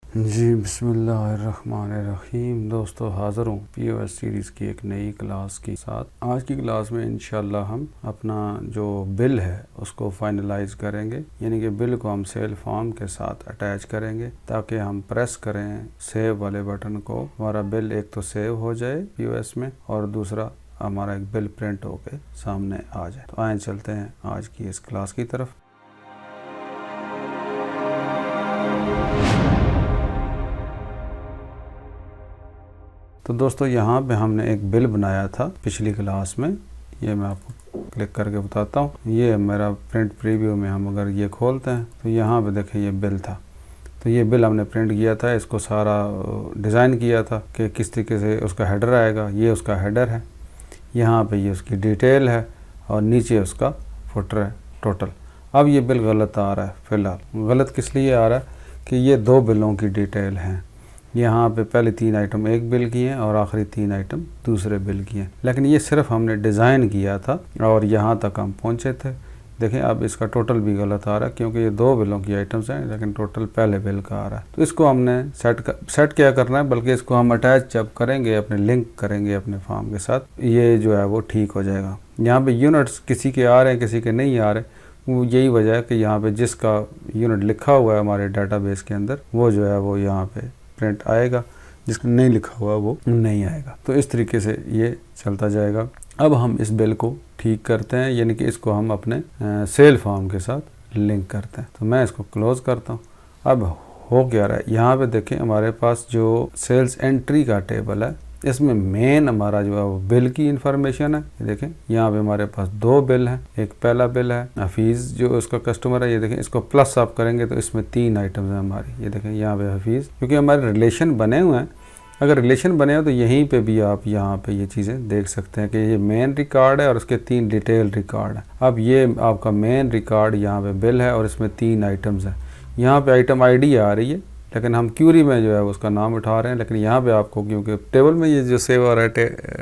जी बिस्मिल्लाहिर्रहमानिर्रहीम। दोस्तों हाज़िर हूँ POS सीरीज़ की एक नई क्लास के साथ। आज की क्लास में इंशाल्लाह हम अपना जो बिल है उसको फाइनलाइज करेंगे, यानी कि बिल को हम सेल फॉर्म के साथ अटैच करेंगे ताकि हम प्रेस करें सेव वाले बटन को, हमारा बिल एक तो सेव हो जाए POS में और दूसरा हमारा एक बिल प्रिंट होके सामने आ जाए। तो आए चलते हैं आज की इस क्लास की तरफ। तो दोस्तों यहाँ पे हमने एक बिल बनाया था पिछली क्लास में, ये मैं आपको क्लिक करके बताता हूँ। ये मेरा प्रिंट प्रीव्यू में हम अगर ये खोलते हैं तो यहाँ पे देखें ये बिल था। तो ये बिल हमने प्रिंट किया था, इसको सारा डिज़ाइन किया था कि किस तरीके से उसका हेडर आएगा। ये उसका हेडर है, यहाँ पे ये उसकी डिटेल है और नीचे उसका फुटर है टोटल। अब ये बिल गलत आ रहा है। फ़िलहाल गलत किस लिए आ रहा है कि ये दो बिलों की डिटेल हैं। यहाँ पे पहले 3 आइटम एक बिल की हैं और आखिरी 3 आइटम दूसरे बिल की हैं, लेकिन ये सिर्फ हमने डिज़ाइन किया था और यहाँ तक हम पहुँचे थे। देखें अब इसका टोटल भी गलत आ रहा है क्योंकि ये दो बिलों की आइटम्स हैं, लेकिन टोटल पहले बिल का आ रहा है। तो इसको हमने सेट क्या करना है, बल्कि इसको हम अटैच जब करेंगे, अपने लिंक करेंगे अपने फॉर्म के साथ, ये जो है वो ठीक हो जाएगा। यहाँ पे यूनिट्स किसी के आ रहे हैं किसी के नहीं आ रहे, वो यही वजह है कि यहाँ पे जिसका यूनिट लिखा हुआ है हमारे डाटाबेस के अंदर वो जो है वो यहाँ पे प्रिंट आएगा, जिसका नहीं लिखा हुआ वो नहीं आएगा। तो इस तरीके से ये चलता जाएगा। अब हम इस बिल को ठीक करते हैं, यानी कि इसको हम अपने सेल फॉर्म के साथ लिंक करते हैं। तो मैं इसको क्लोज़ करता हूँ। अब हो क्या रहा है, यहाँ पे देखें हमारे पास जो सेल्स एंट्री का टेबल है, इसमें मेन हमारा जो है वो बिल की इंफॉर्मेशन है। ये देखें यहाँ पे हमारे पास दो बिल हैं। एक पहला बिल है हफीज़ जो उसका कस्टमर है, ये देखें इसको प्लस आप करेंगे तो इसमें 3 आइटम्स हैं हमारी। ये देखें यहाँ पे हफीज़, क्योंकि हमारे रिलेशन बने हुए हैं। अगर रिलेशन बने हो तो यहीं पे भी आप यहाँ पे ये चीज़ें देख सकते हैं कि ये मेन रिकॉर्ड है और उसके 3 डिटेल रिकॉर्ड है। अब ये आपका मेन रिकॉर्ड यहाँ पे बिल है और इसमें 3 आइटम्स हैं। यहाँ पे आइटम ID आ रही है, लेकिन हम क्यूरी में जो है उसका नाम उठा रहे हैं, लेकिन यहाँ पे आपको क्योंकि टेबल में ये जो सेव हो रहा है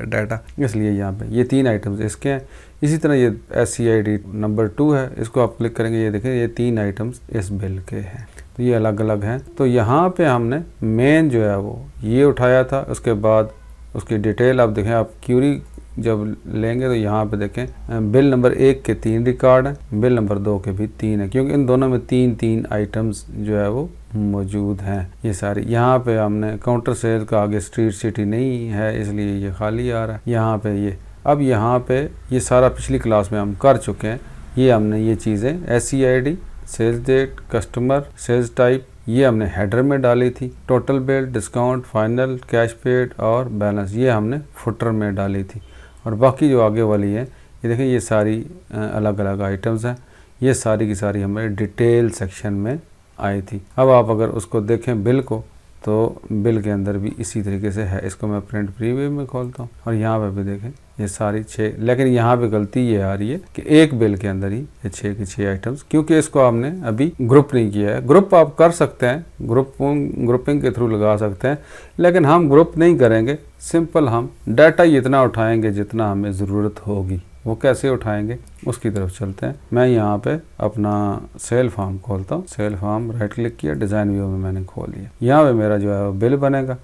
डाटा, इसलिए यहाँ पे ये 3 आइटम्स इसके हैं। इसी तरह ये SCID नंबर 2 है, इसको आप क्लिक करेंगे, ये देखें ये 3 आइटम्स इस बिल के हैं। तो ये अलग अलग हैं। तो यहाँ पे हमने मेन जो है वो ये उठाया था, उसके बाद उसकी डिटेल आप देखें, आप क्यूरी जब लेंगे तो यहाँ पे देखें बिल नंबर 1 के 3 रिकॉर्ड हैं, बिल नंबर 2 के भी 3 है, क्योंकि इन दोनों में 3 आइटम्स जो है वो मौजूद हैं। ये सारी यहाँ पे हमने काउंटर सेल का आगे स्ट्रीट सिटी नहीं है, इसलिए ये खाली आ रहा है। यहाँ पे ये अब यहाँ पे ये सारा पिछली क्लास में हम कर चुके हैं। ये हमने ये चीज़ें SCID, sales date, customer, sales type, ये हमने हेडर में डाली थी। Total bill, discount, final, cash paid और बैलेंस ये हमने फुटर में डाली थी। और बाकी जो आगे वाली है ये देखें ये सारी अलग अलग आइटम्स हैं। ये सारी की सारी हमारे डिटेल सेक्शन में आई थी। अब आप अगर उसको देखें बिल को, तो बिल के अंदर भी इसी तरीके से है। इसको मैं प्रिंट प्रीव्यू में खोलता हूँ और यहाँ पे भी देखें ये सारी 6, लेकिन यहाँ पे गलती ये आ रही है कि एक बिल के अंदर ही ये 6 की 6 आइटम्स, क्योंकि इसको हमने अभी ग्रुप नहीं किया है। ग्रुप आप कर सकते हैं, ग्रुपिंग के थ्रू लगा सकते हैं, लेकिन हम ग्रुप नहीं करेंगे। सिंपल हम डाटा इतना उठाएंगे जितना हमें ज़रूरत होगी। वो कैसे उठाएंगे उसकी तरफ चलते हैं। मैं यहाँ पे अपना सेल फॉर्म खोलता हूँ। सेल फॉर्म राइट क्लिक किया, डिज़ाइन व्यू में मैंने खोल लिया। यहाँ पे मेरा जो है वो बिल बनेगा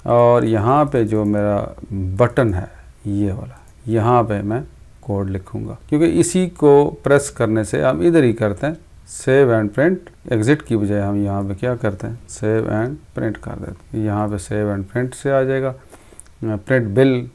और यहाँ पे जो मेरा बटन है ये वाला, यहाँ पे मैं कोड लिखूँगा, क्योंकि इसी को प्रेस करने से हम इधर ही करते हैं सेव एंड प्रिंट। एग्ज़िट की बजाय हम यहाँ पे क्या करते हैं सेव एंड प्रिंट कर देते हैं। यहाँ पे सेव एंड प्रिंट से आ जाएगा प्रिंट बिल,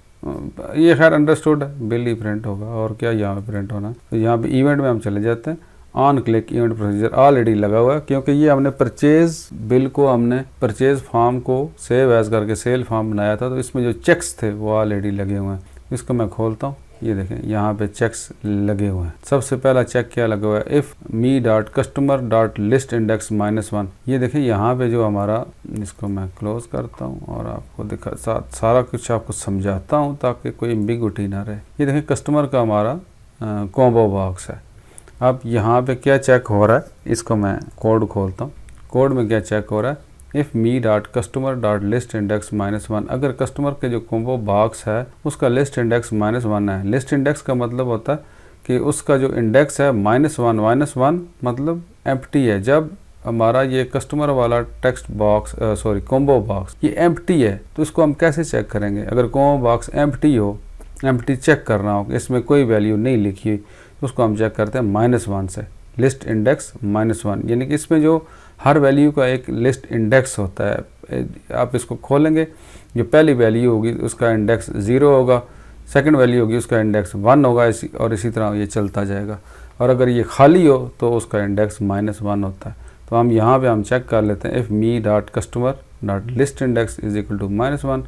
ये खैर अंडरस्टूड है, बिल ही प्रिंट होगा और क्या यहाँ पे प्रिंट होना। तो यहाँ पे इवेंट में हम चले जाते हैं। On click event procedure already लगा हुआ है, क्योंकि ये हमने परचेज बिल को, हमने परचेज फॉर्म को सेव एज करके सेल फॉर्म बनाया था, तो इसमें जो चेक्स थे वो ऑलरेडी लगे हुए हैं। इसको मैं खोलता हूँ, ये देखें यहाँ पे चेक्स लगे हुए हैं। सबसे पहला चेक क्या लगा हुआ है, इफ़ me.customer.listindex-1। ये देखें यहाँ पे जो हमारा, इसको मैं क्लोज करता हूँ और आपको दिखा सारा कुछ आपको समझाता हूँ ताकि कोई एम्बिग्युइटी ना रहे। ये देखें कस्टमर का हमारा कॉम्बो बॉक्स है। अब यहाँ पे क्या चेक हो रहा है, इसको मैं कोड खोलता हूँ। कोड में क्या चेक हो रहा है, इफ़ me.customer.listindex-1। अगर कस्टमर के जो कॉम्बो बॉक्स है उसका लिस्ट इंडेक्स -1 है। लिस्ट इंडेक्स का मतलब होता है कि उसका जो इंडेक्स है -1 मतलब एम्प्टी है। जब हमारा ये कस्टमर वाला टेक्स्ट बॉक्स कॉम्बो बॉक्स ये एम्प्टी है, तो इसको हम कैसे चेक करेंगे? अगर कॉम्बो बॉक्स एम्प्टी हो, एम्प्टी चेक करना हो, इसमें कोई वैल्यू नहीं लिखी हुई, तो उसको हम चेक करते हैं -1 से, लिस्ट इंडेक्स -1, यानी कि इसमें जो हर वैल्यू का एक लिस्ट इंडेक्स होता है। आप इसको खोलेंगे, जो पहली वैल्यू होगी उसका इंडेक्स 0 होगा, सेकंड वैल्यू होगी उसका इंडेक्स 1 होगा, इसी तरह ये चलता जाएगा। और अगर ये खाली हो तो उसका इंडेक्स -1 होता है। तो हम यहाँ पे हम चेक कर लेते हैं, if me dot customer dot list index is equal to -1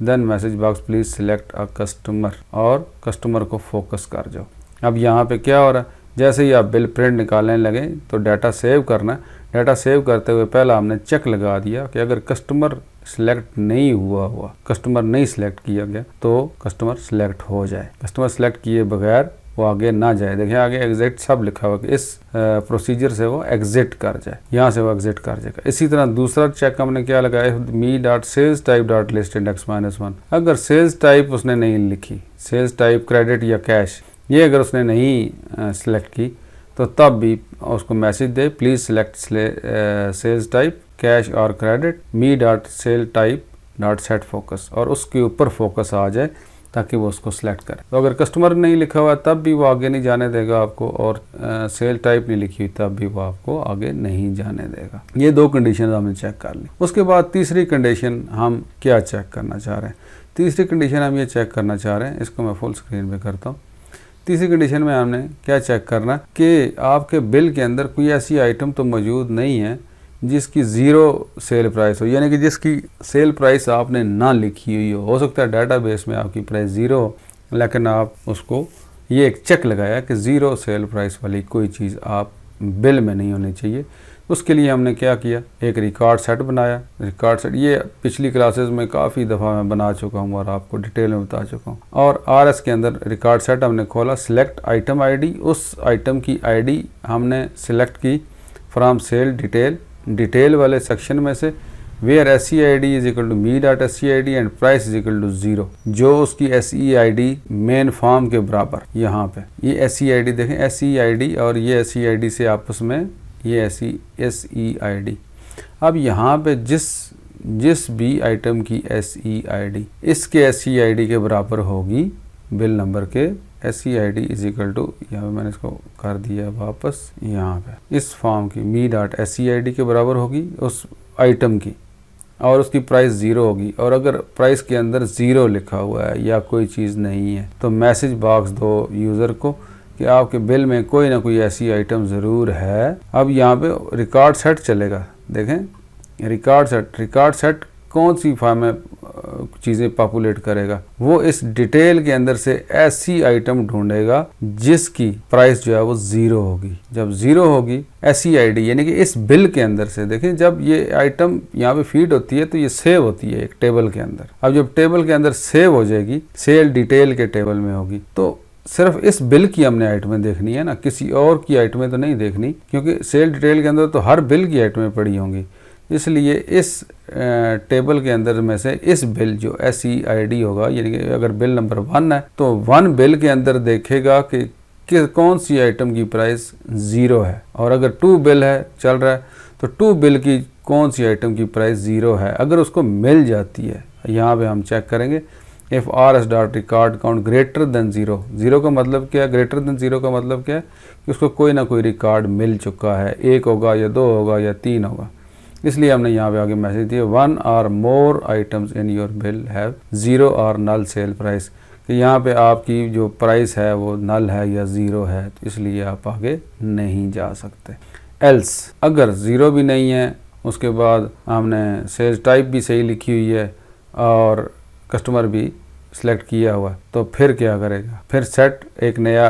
then message box please select a customer, और कस्टमर को फोकस कर जाओ। अब यहाँ पे क्या हो रहा है, जैसे ही आप बिल प्रिंट निकालने लगे तो डाटा सेव करना है। डाटा सेव करते हुए पहला हमने चेक लगा दिया कि अगर कस्टमर सिलेक्ट नहीं हुआ, कस्टमर नहीं सिलेक्ट किया गया, तो कस्टमर सिलेक्ट हो जाए। कस्टमर सिलेक्ट किए बगैर वो आगे ना जाए। देखिए आगे एग्जिट सब लिखा हुआ कि इस प्रोसीजर से वो एग्जिट कर जाए, यहाँ से वो एग्जिट कर जाएगा। इसी तरह दूसरा चेक हमने क्या लगाया, me dot sales type dot list index -1। अगर सेल्स टाइप उसने नहीं लिखी, सेल्स टाइप क्रेडिट या कैश, ये अगर उसने नहीं सिलेक्ट की, तो तब भी उसको मैसेज दे please select sales type cash और credit me dot sale type dot set focus, और उसके ऊपर फोकस आ जाए ताकि वो उसको सिलेक्ट करे। तो अगर कस्टमर नहीं लिखा हुआ तब भी वो आगे नहीं जाने देगा आपको, और सेल टाइप नहीं लिखी हुई तब भी वो आपको आगे नहीं जाने देगा। ये 2 कंडीशन हमने चेक कर ली। उसके बाद तीसरी कंडीशन हम क्या चेक करना चाह रहे हैं? तीसरी कंडीशन हम ये चेक करना चाह रहे हैं, इसको मैं फुल स्क्रीन पे करता हूँ। तीसरी कंडीशन में हमने क्या चेक करना कि आपके बिल के अंदर कोई ऐसी आइटम तो मौजूद नहीं है जिसकी 0 सेल प्राइस हो, यानी कि जिसकी सेल प्राइस आपने ना लिखी हुई हो सकता है डाटाबेस में आपकी प्राइस 0 हो, लेकिन आप उसको ये एक चेक लगाया कि 0 सेल प्राइस वाली कोई चीज़ आप बिल में नहीं होनी चाहिए। उसके लिए हमने क्या किया, एक रिकॉर्ड सेट बनाया। रिकॉर्ड सेट ये पिछली क्लासेस में काफ़ी दफ़ा मैं बना चुका हूँ और आपको डिटेल में बता चुका हूँ। और RS के अंदर रिकॉर्ड सेट हमने खोला, सिलेक्ट आइटम ID, उस आइटम की ID हमने सिलेक्ट की फ्रॉम सेल डिटेल वाले सेक्शन में से, where SEID is equal to me dot SEID and price is equal to 0, जो उसकी SEID मेन फॉर्म के बराबर। यहाँ पे ये SEID देखें, SEID और ये SEID से आपस में ये SEID। अब यहाँ पे जिस भी आइटम की SEID इसके SEID के बराबर होगी बिल नंबर के, SEID इज इक्वल टू, यहाँ पे मैंने इसको कर दिया वापस, यहाँ पे इस फॉर्म की मी डॉट SEID के बराबर होगी उस आइटम की, और उसकी प्राइस 0 होगी। और अगर प्राइस के अंदर 0 लिखा हुआ है या कोई चीज़ नहीं है तो मैसेज बॉक्स दो यूज़र को कि आपके बिल में कोई ना कोई ऐसी आइटम ज़रूर है। अब यहाँ पे रिकॉर्ड सेट चलेगा, देखें रिकॉर्ड सेट कौन सी फॉर्म में चीज़ें पॉपुलेट करेगा, वो इस डिटेल के अंदर से ऐसी आइटम ढूंढेगा जिसकी प्राइस जो है वो 0 होगी। जब 0 होगी SEID यानी कि इस बिल के अंदर से, देखें जब ये आइटम यहाँ पे फीड होती है तो ये सेव होती है एक टेबल के अंदर। अब जब टेबल के अंदर सेव हो जाएगी, सेल डिटेल के टेबल में होगी, तो सिर्फ इस बिल की हमने आइटमें देखनी है ना, किसी और की आइटमें तो नहीं देखनी, क्योंकि सेल डिटेल के अंदर तो हर बिल की आइटमें पड़ी होंगी। इसलिए इस टेबल के अंदर में से इस बिल जो SEID होगा, यानी कि अगर बिल नंबर 1 है तो 1 बिल के अंदर देखेगा कि कौन सी आइटम की प्राइस 0 है, और अगर 2 बिल है चल रहा है तो 2 बिल की कौन सी आइटम की प्राइस 0 है। अगर उसको मिल जाती है, यहाँ पे हम चेक करेंगे if RS dot record count greater than 0, 0 का मतलब क्या है, ग्रेटर देन 0 का मतलब क्या है कि उसको कोई ना कोई रिकॉर्ड मिल चुका है, 1 होगा या 2 होगा या 3 होगा। इसलिए हमने यहाँ पे आगे मैसेज दिया 1 or more items in your bill have 0 और नल सेल प्राइस, कि यहाँ पे आपकी जो प्राइस है वो नल है या 0 है, तो इसलिए आप आगे नहीं जा सकते। एल्स अगर 0 भी नहीं है, उसके बाद हमने सेल्स टाइप भी सही लिखी हुई है और कस्टमर भी सिलेक्ट किया हुआ है, तो फिर क्या करेगा, फिर सेट एक नया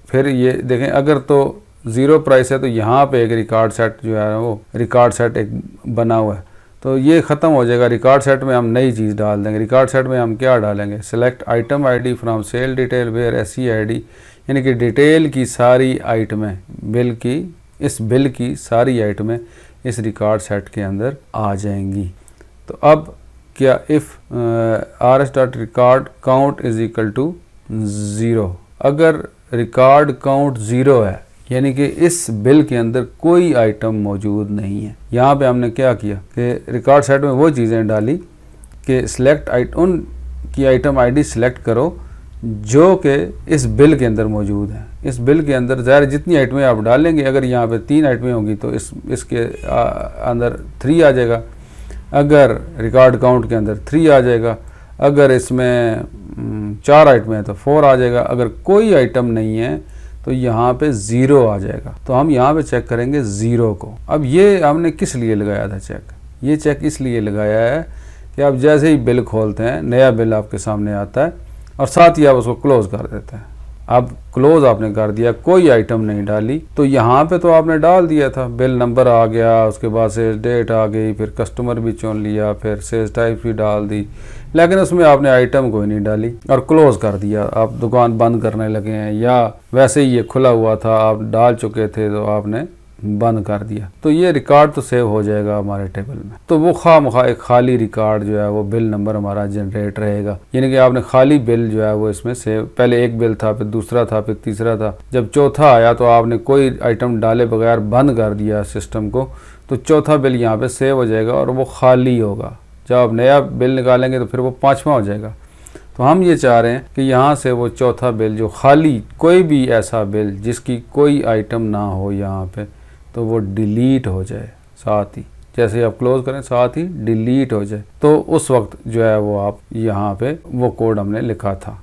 फिर ये देखें अगर तो 0 प्राइस है तो यहाँ पे एक रिकॉर्ड सेट जो है वो रिकॉर्ड सेट एक बना हुआ है, तो ये ख़त्म हो जाएगा। रिकॉर्ड सेट में हम नई चीज़ डाल देंगे। रिकॉर्ड सेट में हम क्या डालेंगे, select item ID from sale detail where SEID, यानी कि डिटेल की सारी आइटमें बिल की, इस बिल की सारी आइटमें इस रिकॉर्ड सेट के अंदर आ जाएंगी। तो अब क्या if RS dot record count is equal to 0, अगर रिकॉर्ड काउंट 0 है, यानी कि इस बिल के अंदर कोई आइटम मौजूद नहीं है। यहाँ पे हमने क्या किया कि रिकॉर्ड सेट में वो चीज़ें डाली कि सिलेक्ट उन की आइटम आईडी सिलेक्ट करो जो कि इस बिल के अंदर मौजूद है। इस बिल के अंदर ज़ाहिर जितनी आइटमें आप डालेंगे, अगर यहाँ पे 3 आइटमें होंगी तो इसके अंदर 3 आ जाएगा, अगर रिकॉर्ड काउंट के अंदर 3 आ जाएगा, अगर इसमें 4 आइटमें हैं तो 4 आ जाएगा, अगर कोई आइटम नहीं है तो यहाँ पे 0 आ जाएगा। तो हम यहाँ पे चेक करेंगे 0 को। अब ये हमने किस लिए लगाया था चेक? ये चेक इसलिए लगाया है कि आप जैसे ही बिल खोलते हैं, नया बिल आपके सामने आता है और साथ ही आप उसको क्लोज कर देते हैं। अब क्लोज आपने कर दिया, कोई आइटम नहीं डाली, तो यहाँ पे तो आपने डाल दिया था, बिल नंबर आ गया, उसके बाद सेल्स डेट आ गई, फिर कस्टमर भी चुन लिया, फिर सेल्स टाइप भी डाल दी, लेकिन उसमें आपने आइटम कोई नहीं डाली और क्लोज कर दिया। आप दुकान बंद करने लगे हैं या वैसे ही ये खुला हुआ था, आप डाल चुके थे तो आपने बंद कर दिया, तो ये रिकॉर्ड तो सेव हो जाएगा हमारे टेबल में। तो वो खामखा एक खाली रिकॉर्ड जो है वो बिल नंबर हमारा जनरेट रहेगा। यानी कि आपने खाली बिल जो है वो इसमें सेव, पहले एक बिल था, फिर दूसरा था, फिर तीसरा था, जब चौथा आया तो आपने कोई आइटम डाले बगैर बंद कर दिया सिस्टम को, तो चौथा बिल यहाँ पे सेव हो जाएगा और वो खाली होगा। जब आप नया बिल निकालेंगे तो फिर वो 5वां हो जाएगा। तो हम ये चाह रहे हैं कि यहाँ से वो चौथा बिल जो खाली, कोई भी ऐसा बिल जिसकी कोई आइटम ना हो यहाँ पे, तो वो डिलीट हो जाए, साथ ही जैसे ही आप क्लोज करें साथ ही डिलीट हो जाए। तो उस वक्त जो है वो आप यहाँ पे वो कोड हमने लिखा था,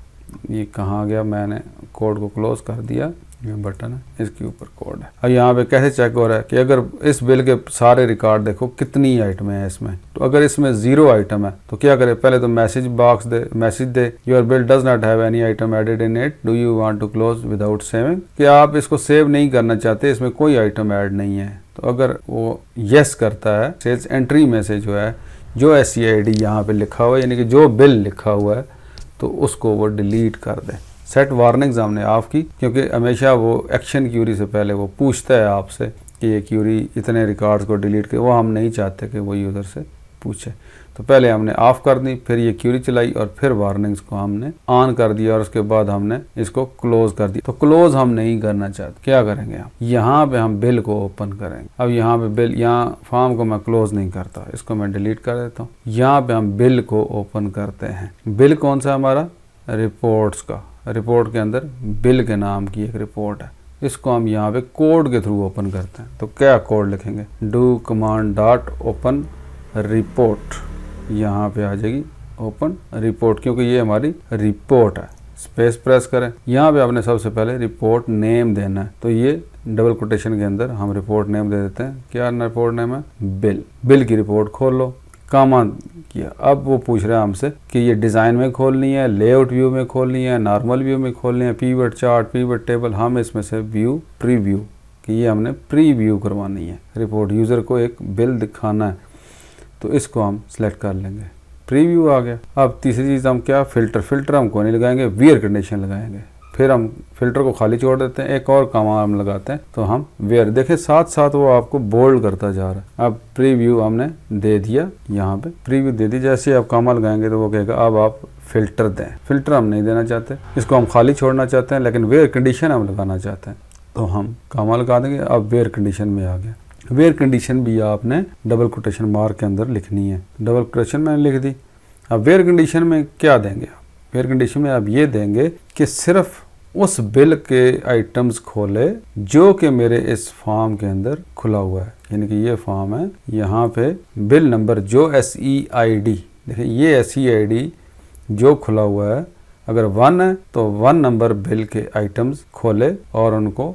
ये कहाँ गया, मैंने कोड को क्लोज कर दिया, ये बटन है इसके ऊपर कोड है। अब यहाँ पे कैसे चेक हो रहा है कि अगर इस बिल के सारे रिकॉर्ड देखो कितनी आइटमें हैं इसमें, तो अगर इसमें 0 आइटम है तो क्या करें, पहले तो मैसेज बॉक्स दे, मैसेज दे, your bill does not have any item added in it, do you want to close without saving, कि आप इसको सेव नहीं करना चाहते, इसमें कोई आइटम ऐड नहीं है। तो अगर वो यस करता है, सेल्स एंट्री में से जो है जो SCID यहाँ पे लिखा हुआ है, यानी कि जो बिल लिखा हुआ है, तो उसको वो डिलीट कर दे। सेट वार्निंग्स हमने ऑफ की, क्योंकि हमेशा वो एक्शन क्यूरी से पहले वो पूछता है आपसे कि ये क्यूरी इतने रिकॉर्ड्स को डिलीट कर, वो हम नहीं चाहते कि वो यूज़र से पूछे, तो पहले हमने ऑफ कर दी, फिर ये क्यूरी चलाई और फिर वार्निंग्स को हमने ऑन कर दिया और उसके बाद हमने इसको क्लोज कर दिया। तो क्लोज हम नहीं करना चाहते, क्या करेंगे हम, यहाँ पे हम बिल को ओपन करेंगे। अब यहाँ पे बिल, यहाँ फॉर्म को मैं क्लोज नहीं करता, इसको मैं डिलीट कर देता हूँ। यहाँ पे हम बिल को ओपन करते हैं। बिल कौन सा हमारा, रिपोर्ट्स का, रिपोर्ट के अंदर बिल के नाम की एक रिपोर्ट है, इसको हम यहाँ पे कोड के थ्रू ओपन करते हैं। तो क्या कोड लिखेंगे, do command dot open report, यहाँ पे आ जाएगी ओपन रिपोर्ट, क्योंकि ये हमारी रिपोर्ट है। स्पेस प्रेस करें, यहाँ पे आपने सबसे पहले रिपोर्ट नेम देना है, तो ये डबल कोटेशन के अंदर हम रिपोर्ट नेम दे देते हैं। क्या रिपोर्ट नेम है, बिल। बिल की रिपोर्ट खोल लो, कामा किया। अब वो पूछ रहा है हमसे कि ये डिज़ाइन में खोलनी है, लेआउट व्यू में खोलनी है, नॉर्मल व्यू में खोलनी है, पीवट चार्ट, पीवट टेबल। हम इसमें से व्यू प्रीव्यू, कि ये हमने प्रीव्यू करवानी है रिपोर्ट, यूज़र को एक बिल दिखाना है, तो इसको हम सेलेक्ट कर लेंगे, प्रीव्यू आ गया। अब तीसरी चीज़ हम क्या, फिल्टर। फिल्टर हम कोई नहीं लगाएंगे, वेयर कंडीशन लगाएंगे, फिर हम फिल्टर को खाली छोड़ देते हैं, एक और कामा हम लगाते हैं, तो हम वेयर। देखें साथ साथ वो आपको बोल्ड करता जा रहा है। अब प्रीव्यू हमने दे दिया, यहाँ पे प्रीव्यू दे दी, जैसे आप कामा लगाएंगे तो वो कहेगा अब आप फिल्टर दें। फिल्टर हम नहीं देना चाहते, इसको हम खाली छोड़ना चाहते हैं, लेकिन वेयर कंडीशन हम लगाना चाहते हैं, तो हम कामा लगा देंगे। अब वेयर कंडीशन में आ गया। वेयर कंडीशन भी आपने डबल कोटेशन मार्क के अंदर लिखनी है, डबल कोटेशन मैंने लिख दी। अब वेयर कंडीशन में क्या देंगे आप, वेयर कंडीशन में आप ये देंगे कि सिर्फ उस बिल के आइटम्स खोले जो कि मेरे इस फॉर्म के अंदर खुला हुआ है, यानी कि ये फॉर्म है, यहाँ पे बिल नंबर जो SEID, देखिए ये SEID जो खुला हुआ है, अगर 1 है तो 1 नंबर बिल के आइटम्स खोले और उनको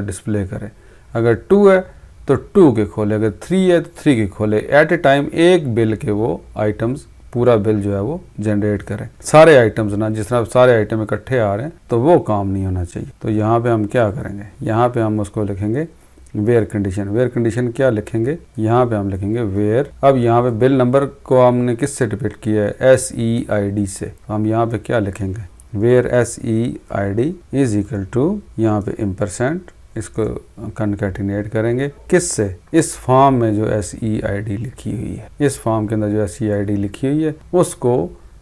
डिस्प्ले करे, अगर 2 है तो 2 के खोले, अगर 3 है तो 3 के खोले। एट ए टाइम एक बिल के वो आइटम्स, पूरा बिल जो है वो जनरेट करें, सारे आइटम्स ना, जिस तरह सारे आइटम इकट्ठे आ रहे हैं तो वो काम नहीं होना चाहिए। तो यहाँ पे हम क्या करेंगे, यहाँ पे हम उसको लिखेंगे वेयर कंडीशन। वेयर कंडीशन क्या लिखेंगे, यहाँ पे हम लिखेंगे वेयर। अब यहाँ पे बिल नंबर को हमने किससे डिपिक्ट किया है, SEID से, तो हम यहाँ पे क्या लिखेंगे, where SEID is equal to, यहाँ पे %, इसको कनकैटिनेट करेंगे किससे, इस फॉर्म में जो SEID लिखी हुई है, इस फॉर्म के अंदर जो SEID लिखी हुई है उसको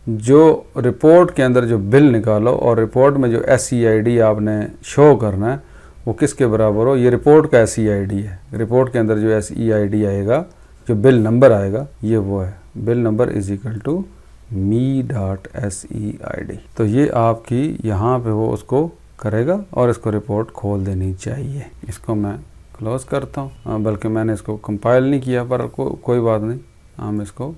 जो रिपोर्ट के अंदर जो बिल निकालो और रिपोर्ट में जो SEID आपने शो करना है वो किसके बराबर हो, ये रिपोर्ट का SEID है। रिपोर्ट के अंदर जो SEID आएगा, जो बिल नंबर आएगा, ये वो है, bill number is equal to me.SEID। तो ये आपकी यहाँ पे वो उसको करेगा और इसको रिपोर्ट खोल देनी चाहिए। इसको मैं क्लोज करता हूँ, बल्कि मैंने इसको कंपाइल नहीं किया, पर कोई बात नहीं, हम इसको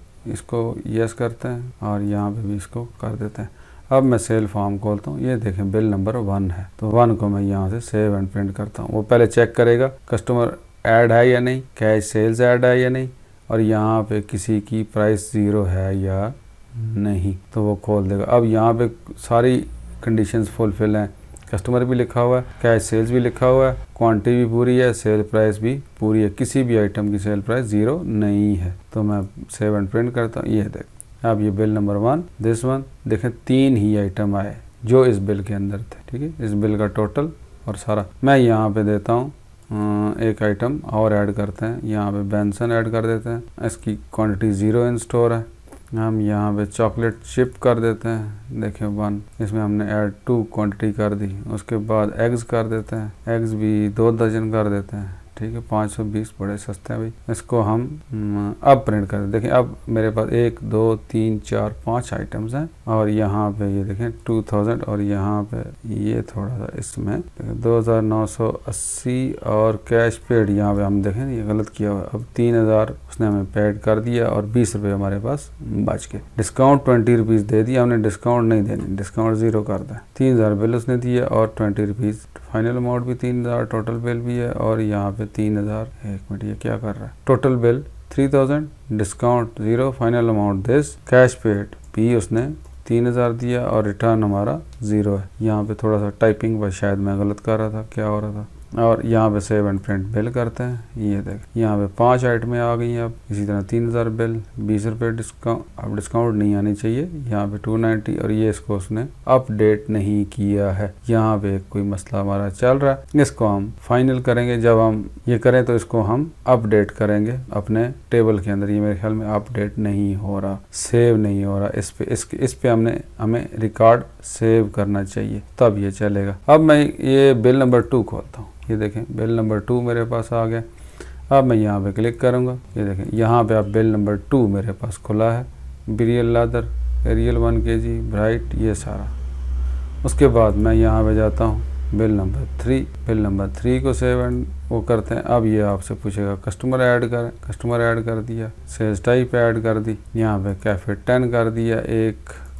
यस करते हैं और यहाँ पे भी इसको कर देते हैं। अब मैं सेल फॉर्म खोलता हूँ, ये देखें बिल नंबर 1 है, तो 1 को मैं यहाँ से सेव एंड प्रिंट करता हूँ। वो पहले चेक करेगा कस्टमर ऐड है या नहीं, कैश सेल्स ऐड है या नहीं, और यहाँ पे किसी की प्राइस 0 है या नहीं, तो वो खोल देगा। अब यहाँ पे सारी कंडीशंस फुलफिल हैं, कस्टमर भी लिखा हुआ है, कैश सेल्स भी लिखा हुआ है, क्वांटिटी भी पूरी है, सेल प्राइस भी पूरी है, किसी भी आइटम की सेल प्राइस 0 नहीं है। तो मैं सेव एंड प्रिंट करता हूँ, ये देख अब ये बिल नंबर 1, दिस वन, देखें 3 ही आइटम आए जो इस बिल के अंदर थे। ठीक है, इस बिल का टोटल और सारा मैं यहाँ पे देता हूँ। एक आइटम और ऐड करते हैं, यहाँ पे बेंसन ऐड कर देते हैं, इसकी क्वांटिटी 0 इन स्टोर है। हम यहाँ पे चॉकलेट चिप कर देते हैं, देखिए 1, इसमें हमने ऐड 2 क्वांटिटी कर दी। उसके बाद एग्स कर देते हैं, एग्स भी 2 दर्जन कर देते हैं। ठीक है, 520 बड़े सस्ते हैं भाई। इसको हम अब प्रिंट कर दें। देखें अब मेरे पास 1 2 3 4 5 आइटम्स हैं, और यहाँ पे ये देखें 2000, और यहाँ पे ये थोड़ा सा इसमें 2980 और कैश पेड यहाँ पे हम देखें ये गलत किया हुआ है। अब 3000 उसने हमें पेड कर दिया और 20 रुपये हमारे पास बच गए। डिस्काउंट 20 रुपीज़ दे दिया हमने, डिस्काउंट नहीं देनी, डिस्काउंट 0 कर दें। 3000 बिल उसने दिया और 20 रुपीज़ फाइनल अमाउंट भी 3000, टोटल बिल भी है, और यहाँ पे 3000, एक मिनट ये क्या कर रहा है, total bill 3000, discount 0, final amount this, cash paid भी उसने 3000 दिया और रिटर्न हमारा 0 है। यहाँ पे थोड़ा सा टाइपिंग पर शायद मैं गलत कर रहा था, क्या हो रहा था। और यहाँ पे सेव एंड प्रिंट बिल करते हैं। ये देख यहाँ पे 5 आइटमें आ गई हैं। अब इसी तरह 3000 बिल, 20 रुपये डिस्काउंट, अब डिस्काउंट नहीं आनी चाहिए। यहाँ पे 290, और ये इसको उसने अपडेट नहीं किया है। यहाँ पे कोई मसला हमारा चल रहा है, इसको हम फाइनल करेंगे। जब हम ये करें तो इसको हम अपडेट करेंगे अपने टेबल के अंदर। ये मेरे ख्याल में अपडेट नहीं हो रहा, सेव नहीं हो रहा। इस पे हमें रिकॉर्ड सेव करना चाहिए, तब ये चलेगा। अब मैं ये बिल नंबर 2 खोलता हूँ। ये देखें बिल नंबर 2 मेरे पास आ गया। अब मैं यहाँ पे क्लिक करूँगा, ये देखें यहाँ पे अब बिल नंबर 2 मेरे पास खुला है। बिरियल लादर, एरियल 1 kg, ब्राइट, ये सारा। उसके बाद मैं यहाँ पे जाता हूँ बिल नंबर 3। बिल नंबर 3 को सेव एंड वो करते हैं। अब ये आपसे पूछेगा कस्टमर ऐड करें, कस्टमर ऐड कर दिया, सेल्स टाइप ऐड कर दी, यहाँ पे कैफे 10 कर दिया, एक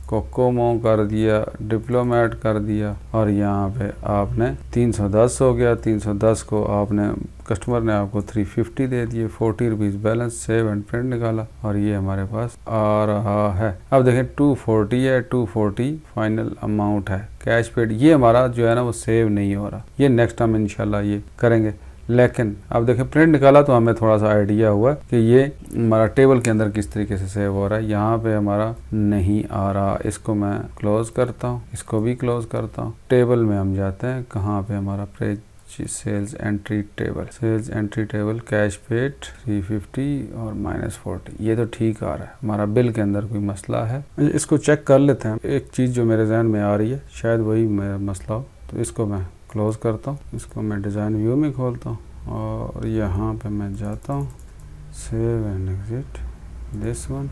कोकोमो कर दिया, डिप्लोमेट कर दिया, और यहाँ पे आपने 310 हो गया। 310 को आपने कस्टमर ने आपको 350 दे दिए, 40 rupees balance, save and print निकाला, और ये हमारे पास आ रहा है। अब देखें 240 है, 240 फाइनल अमाउंट है, कैश पेड। ये हमारा जो है ना वो सेव नहीं हो रहा, ये नेक्स्ट हम इंशाल्लाह ये करेंगे। लेकिन अब देखें प्रिंट निकाला तो हमें थोड़ा सा आइडिया हुआ कि ये हमारा टेबल के अंदर किस तरीके से सेव हो रहा है। यहाँ पे हमारा नहीं आ रहा, इसको मैं क्लोज करता हूँ, इसको भी क्लोज करता हूँ। टेबल में हम जाते हैं, कहाँ पे हमारा page, sales entry table, sales entry table, cash paid 350 और -40, ये तो ठीक आ रहा है। हमारा बिल के अंदर कोई मसला है, इसको चेक कर लेते हैं। एक चीज़ जो मेरे जहन में आ रही है, शायद वही मेरा मसला हो, तो इसको मैं क्लोज करता हूँ। इसको मैं डिज़ाइन व्यू में खोलता हूँ और यहाँ पे मैं जाता हूँ, save and exit this one.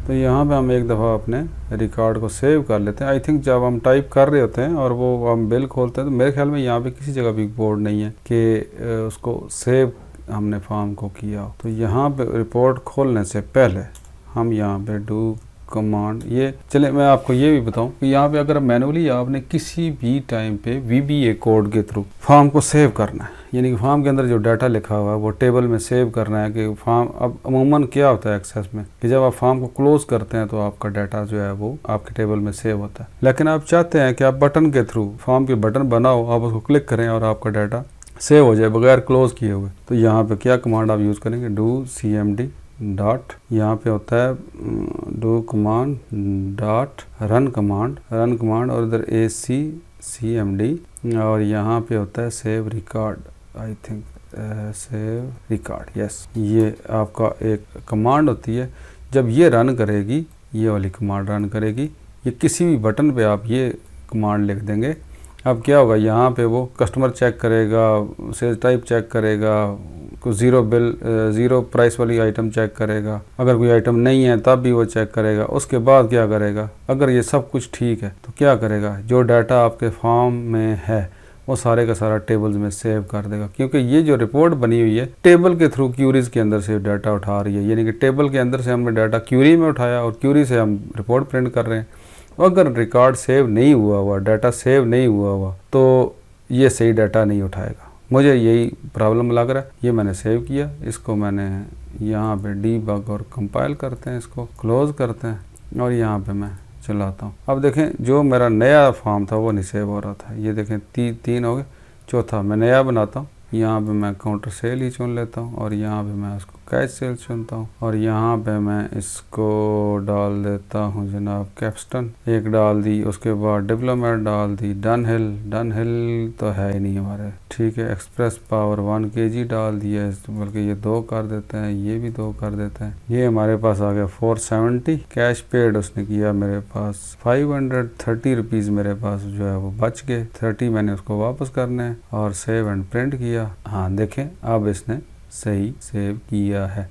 तो यहाँ पे हम एक दफ़ा अपने रिकॉर्ड को सेव कर लेते हैं। आई थिंक जब हम टाइप कर रहे होते हैं और वो हम बिल खोलते हैं, तो मेरे ख्याल में यहाँ पे किसी जगह भी बोर्ड नहीं है कि उसको सेव हमने फॉर्म को किया हो। तो यहाँ पे रिपोर्ट खोलने से पहले हम यहाँ पे डू कमांड, ये चले मैं आपको ये भी बताऊं कि यहाँ पे अगर मैनुअली आपने किसी भी टाइम पे VBA कोड के थ्रू फॉर्म को सेव करना है, यानी कि फॉर्म के अंदर जो डाटा लिखा हुआ है वो टेबल में सेव करना है कि फॉर्म, अब अमूमन क्या होता है एक्सेस में कि जब आप फॉर्म को क्लोज करते हैं तो आपका डाटा जो है वो आपके टेबल में सेव होता है। लेकिन आप चाहते हैं कि आप बटन के थ्रू फॉर्म के बटन बनाओ, आप उसको क्लिक करें और आपका डाटा सेव हो जाए बगैर क्लोज किए हुए। तो यहाँ पे क्या कमांड आप यूज़ करेंगे, डू CMD डॉट, यहाँ पे होता है do command dot run command और इधर ACCMD, और यहाँ पे होता है save record, I think save record, yes. ये आपका एक कमांड होती है, जब ये रन करेगी, ये वाली कमांड रन करेगी, ये किसी भी बटन पे आप ये कमांड लिख देंगे अब क्या होगा, यहाँ पे वो कस्टमर चेक करेगा, सेल टाइप चेक करेगा, कुछ ज़ीरो बिल ज़ीरो प्राइस वाली आइटम चेक करेगा, अगर कोई आइटम नहीं है तब भी वो चेक करेगा। उसके बाद क्या करेगा, अगर ये सब कुछ ठीक है तो क्या करेगा, जो डाटा आपके फॉर्म में है वो सारे का सारा टेबल्स में सेव कर देगा, क्योंकि ये जो रिपोर्ट बनी हुई है टेबल के थ्रू क्यूरीज के अंदर से डाटा उठा रही है, यानी कि टेबल के अंदर से हमने डाटा क्यूरी में उठाया और क्यूरी से हम रिपोर्ट प्रिंट कर रहे हैं। अगर रिकॉर्ड सेव नहीं हुआ, डाटा सेव नहीं हुआ तो ये सही डाटा नहीं उठाएगा। मुझे यही प्रॉब्लम लग रहा है। ये मैंने सेव किया, इसको मैंने यहाँ पे डीबग और कंपाइल करते हैं, इसको क्लोज करते हैं और यहाँ पे मैं चलाता हूँ। अब देखें जो मेरा नया फॉर्म था वो नहीं सेव हो रहा था। ये देखें तीन हो गए, चौथा मैं नया बनाता हूँ। यहाँ पे मैं काउंटर सेल ही चुन लेता हूँ और यहाँ पे मैं उसको कैश सेल चुनता हूँ और यहाँ पे मैं इसको डाल देता हूँ जनाब कैप्स्टन, एक डाल दी, उसके बाद डिप्लोमेट डाल दी, डन हिल तो है ही नहीं हमारे, ठीक है। एक्सप्रेस पावर 1 kg डाल दिया, बल्कि ये 2 कर देते हैं, ये भी 2 कर देते हैं। ये हमारे पास आ गया 470। कैश पेड उसने किया मेरे पास 530 रुपीज़ मेरे पास जो है वो बच गए, 30 मैंने उसको वापस करने हैं और सेव एंड प्रिंट किया। हाँ देखें अब इसने सही सेव किया है।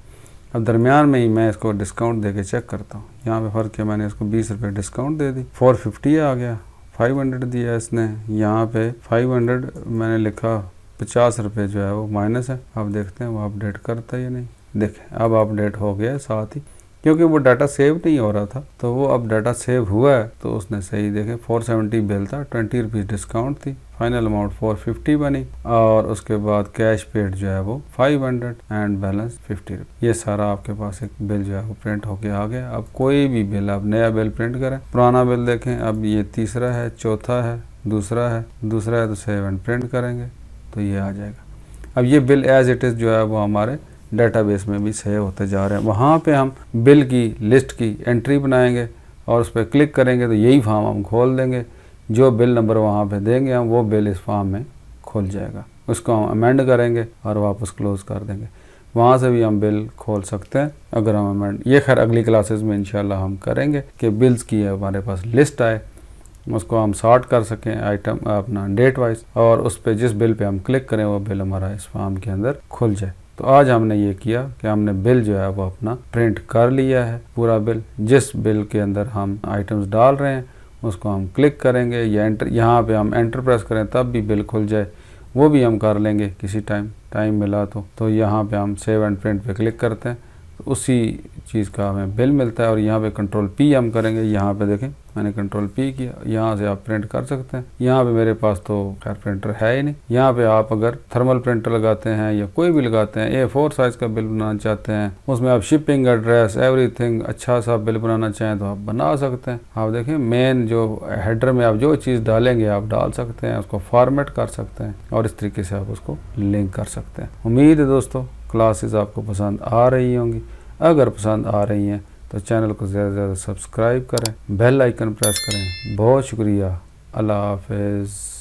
अब दरमियान में ही मैं इसको डिस्काउंट देके चेक करता हूँ। यहाँ पे फ़र्क है, मैंने इसको 20 रुपये डिस्काउंट दे दी, 450 आ गया, 500 दिया इसने, यहाँ पे 500 मैंने लिखा, 50 रुपये जो है वो माइनस है। अब देखते हैं वो अपडेट करता है या नहीं। देखें अब अपडेट हो गया साथ ही, क्योंकि वो डाटा सेव नहीं हो रहा था तो वो अब डाटा सेव हुआ है तो उसने सही देखें 470 बिल था, 20 रुपीज़ डिस्काउंट थी, फाइनल अमाउंट 450 बनी और उसके बाद कैश पेड जो है वो 500 एंड बैलेंस 50 रुपये। ये सारा आपके पास एक बिल जो है वो प्रिंट होके आ गया। अब कोई भी बिल, आप नया बिल प्रिंट करें, पुराना बिल देखें, अब ये तीसरा है, चौथा है, दूसरा है तो सेव एंड प्रिंट करेंगे तो ये आ जाएगा। अब ये बिल एज इट इज़ जो है वो हमारे डेटाबेस में भी सेव होते जा रहे हैं। वहाँ पे हम बिल की लिस्ट की एंट्री बनाएंगे और उस पर क्लिक करेंगे तो यही फॉर्म हम खोल देंगे, जो बिल नंबर वहाँ पे देंगे हम वो बिल इस फॉर्म में खुल जाएगा, उसको हम अमेंड करेंगे और वापस क्लोज़ कर देंगे। वहाँ से भी हम बिल खोल सकते हैं अगर हम अमेंड, ये खैर अगली क्लासेस में इंशाल्लाह हम करेंगे कि बिल्स की हमारे पास लिस्ट आए, उसको हम सॉर्ट कर सकें आइटम अपना डेट वाइज और उस पर जिस बिल पे हम क्लिक करें वो बिल हमारा इस फॉर्म के अंदर खुल जाए। तो आज हमने ये किया कि हमने बिल जो है वो अपना प्रिंट कर लिया है, पूरा बिल, जिस बिल के अंदर हम आइटम्स डाल रहे हैं उसको हम क्लिक करेंगे या एंटर, यहाँ पे हम एंटर प्रेस करें तब भी बिल खुल जाए, वो भी हम कर लेंगे किसी टाइम मिला तो यहाँ पे हम सेव एंड प्रिंट पे क्लिक करते हैं तो उसी चीज़ का हमें बिल मिलता है और यहाँ पे कंट्रोल P हम करेंगे। यहाँ पे देखें मैंने कंट्रोल P किया, यहाँ से आप प्रिंट कर सकते हैं। यहाँ पे मेरे पास तो खैर प्रिंटर है ही नहीं। यहाँ पे आप अगर थर्मल प्रिंटर लगाते हैं या कोई भी लगाते हैं, A4 साइज़ का बिल बनाना चाहते हैं, उसमें आप शिपिंग एड्रेस एवरीथिंग अच्छा सा बिल बनाना चाहें तो आप बना सकते हैं। आप देखें मेन जो हेडर में आप जो चीज़ डालेंगे आप डाल सकते हैं, उसको फॉर्मेट कर सकते हैं और इस तरीके से आप उसको लिंक कर सकते हैं। उम्मीद है दोस्तों क्लासेस आपको पसंद आ रही होंगी। अगर पसंद आ रही हैं तो चैनल को ज़्यादा से ज़्यादा सब्सक्राइब करें, बेल आइकन प्रेस करें। बहुत शुक्रिया, अल्लाह हाफ़िज़।